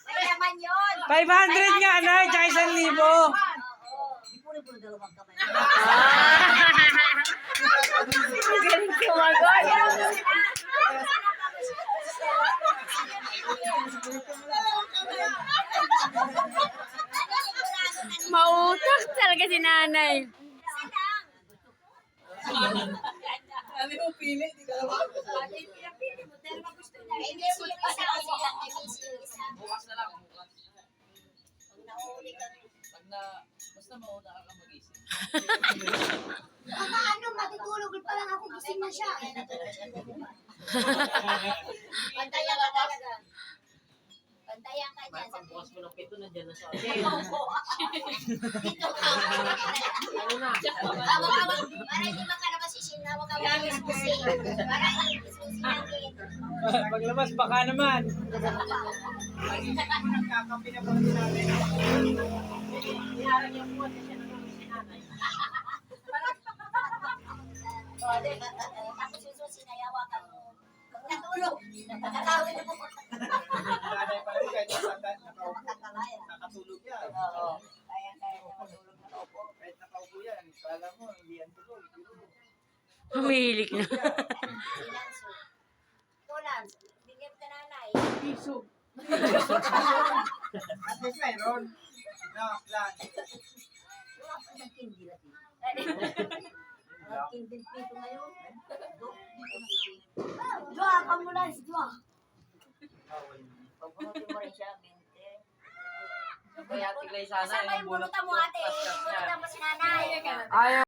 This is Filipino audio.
May naman yun. 500 nga, Nay, tsaka 1,000. Ipuri-puri dalawang kamay. Galing sumagot. Mautak talaga si nanay. Sabi mo pili, di dalawa. Bukas na lang, bukas. Basta mauna ka mag-isip. Ano, matutulog pa lang ako, gising na siya. Pantayan ka talaga. Pantayan ka dyan. Bukas mo ng pito, nandiyan na siya. Dito ka. Awag-awag. Para hindi makalabas si Shin. Awag-awag yung susi. Para hindi susi natin. Paglabas, baka naman. Nagkakampi na pala namin. Iharap yung buwan na siya ng si nanay. Tapos yung susi na yawakan mo. Natulog. Nakakawin mo. Nanay pa rin kahit Makakalaya. nakatulog yan. Oo. Kaya matulog na opo. Kahit nakaupo yan, kala mo, hindi yan tulog. Humihilik na. Ilanso. Ikaw, Lance. Bigyan ka nanay. Piso. At least mayroon. No, lang. Wala pa ng kindi natin. Ang kindi pito ngayon. Dua ka mo, Lance. Dua. Pagbunutin mo rin siya, 20. Kaya tiglay sana. Kasama yung bunutan mo, ate. Bunutan mo si nanay. Ayaw.